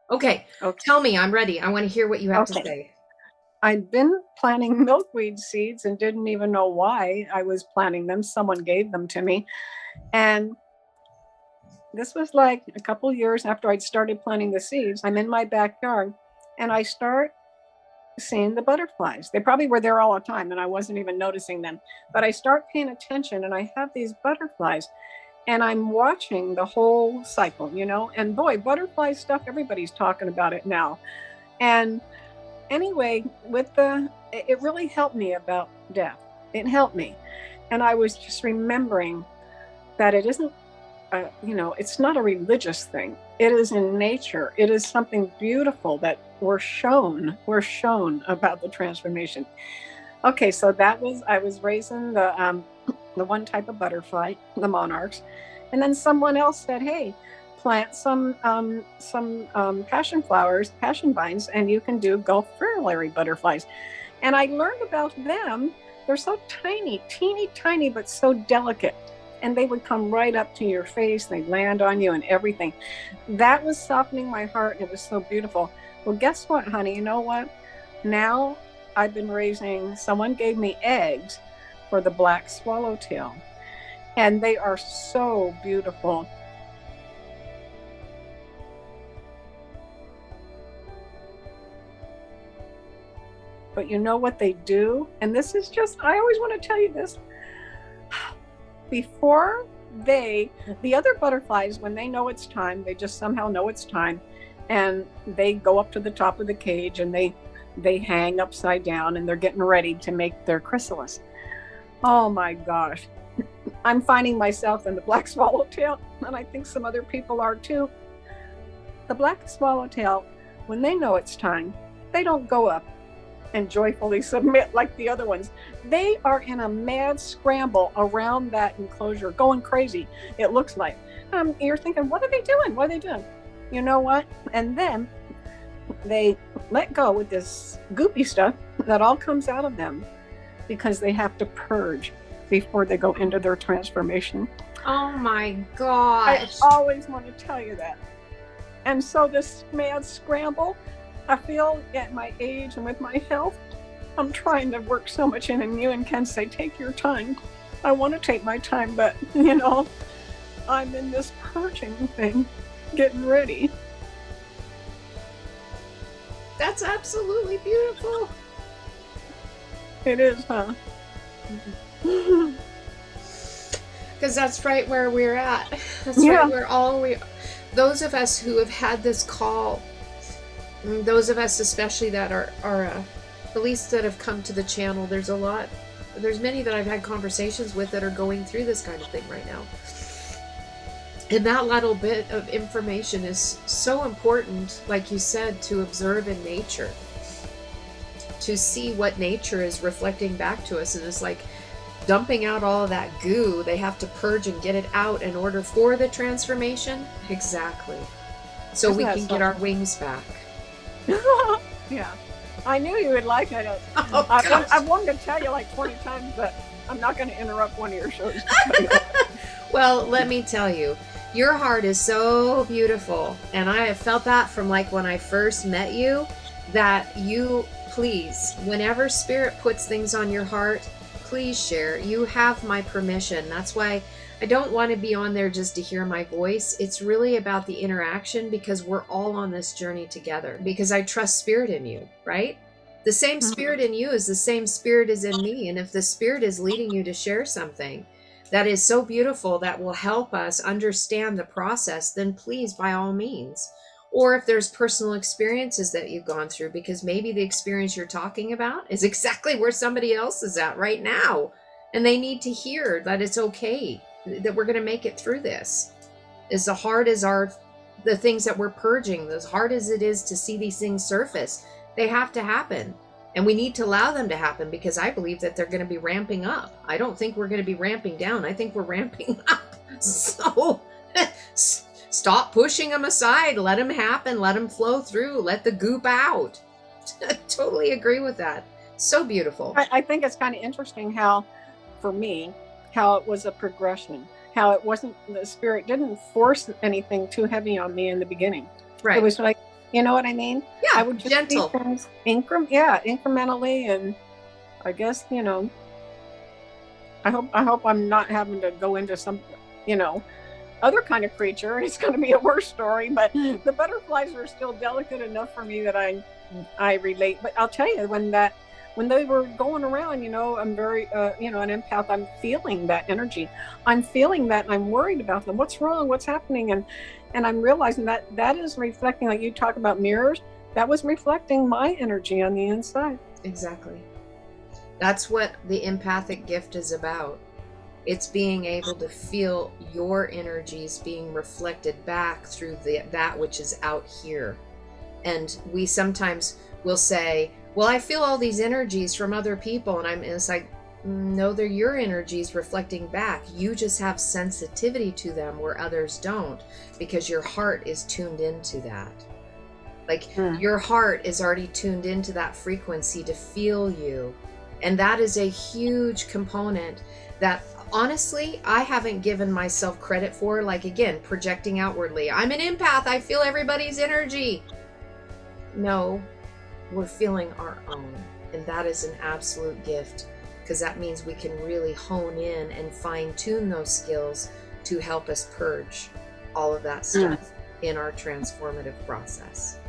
Okay, Okay. tell me. I'm ready. I want to hear what you have to Okay. say. I'd been planting milkweed seeds and didn't even know why I was planting them. Someone gave them to me. And this was like a couple years after I'd started planting the seeds. I'm in my backyard and I start seeing the butterflies. They probably were there all the time and I wasn't even noticing them. But I start paying attention and I have these butterflies and I'm watching the whole cycle, and boy, butterfly stuff, everybody's talking about it now. And anyway, it really helped me about death. It helped me. And I was just remembering that it isn't, it's not a religious thing. It is in nature. It is something beautiful that we're shown about the transformation. Okay, so I was raising the one type of butterfly, the monarchs, and then someone else said, "Hey, plant some passion flowers, passion vines, and you can do Gulf fritillary butterflies." And I learned about them. They're so tiny, teeny tiny, but so delicate. And they would come right up to your face, they land on you and everything. That was softening my heart, and it was so beautiful. Well, guess what, honey? You know what? Now I've been raising, someone gave me eggs for the black swallowtail, and they are so beautiful. But you know what they do? And this is just, I always want to tell you this. Before the other butterflies, when they know it's time, they just somehow know it's time. And they go up to the top of the cage and they hang upside down and they're getting ready to make their chrysalis. Oh my gosh. I'm finding myself in the black swallowtail, and I think some other people are too. The black swallowtail, when they know it's time, they don't go up and joyfully submit like the other ones. They are in a mad scramble around that enclosure, going crazy, it looks like. You're thinking, what are they doing? What are they doing? You know what? And then they let go with this goopy stuff that all comes out of them because they have to purge before they go into their transformation. Oh my I gosh. always want to tell you that. And so this mad scramble, I feel at my age and with my health, I'm trying to work so much in, and you and Ken say, take your time. I want to take my time, but I'm in this purging thing, getting ready. That's absolutely beautiful. It is, huh? Because that's right where we're at. That's right Yeah. where those of us who have had this call, those of us especially that are the least that have come to the channel, there's many that I've had conversations with that are going through this kind of thing right now. And that little bit of information is so important, like you said, to observe in nature, to see what nature is reflecting back to us. And it's like dumping out all of that goo. They have to purge and get it out in order for the transformation. Exactly. So Isn't we that can get our wings back. Yeah. I knew you would like it. Oh, I've wanted to tell you like 20 times, but I'm not going to interrupt one of your shows. Well, let me tell you, your heart is so beautiful. And I have felt that from like when I first met you, that you, please, whenever spirit puts things on your heart, please share. You have my permission. That's why I don't want to be on there just to hear my voice. It's really about the interaction, because we're all on this journey together, because I trust spirit in you, right? The same spirit in you is the same spirit is in me. And if the spirit is leading you to share something that is so beautiful that will help us understand the process, then please, by all means. Or if there's personal experiences that you've gone through, because maybe the experience you're talking about is exactly where somebody else is at right now, and they need to hear that it's okay, that we're going to make it through this. As hard as the things that we're purging, as hard as it is to see these things surface, they have to happen. And we need to allow them to happen, because I believe that they're going to be ramping up. I don't think we're going to be ramping down. I think we're ramping up. So stop pushing them aside. Let them happen. Let them flow through. Let the goop out. Totally agree with that. So beautiful. I think it's kind of interesting how, for me, how it was a progression, how it wasn't, the spirit didn't force anything too heavy on me in the beginning. Right. It was like, You know what I mean? I Yeah, would just see gentle. things incrementally, and I guess, I hope I'm not having to go into some, you know, other kind of creature. It's going to be a worse story, but the butterflies are still delicate enough for me that I relate. But I'll tell you, when they were going around, I'm very an empath. I'm feeling that energy. I'm feeling that, and I'm worried about them. What's wrong? What's happening? And I'm realizing that that is reflecting, like you talk about mirrors. That was reflecting my energy on the inside. Exactly. That's what the empathic gift is about. It's being able to feel your energies being reflected back through that which is out here. And we sometimes will say, well, I feel all these energies from other people, and it's like, no, they're your energies reflecting back. You just have sensitivity to them where others don't, because your heart is tuned into that. Like, your heart is already tuned into that frequency to feel you. And that is a huge component that honestly I haven't given myself credit for. Like, again, projecting outwardly, I'm an empath, I feel everybody's energy. No, we're feeling our own. And that is an absolute gift, because that means we can really hone in and fine tune those skills to help us purge all of that stuff in our transformative process.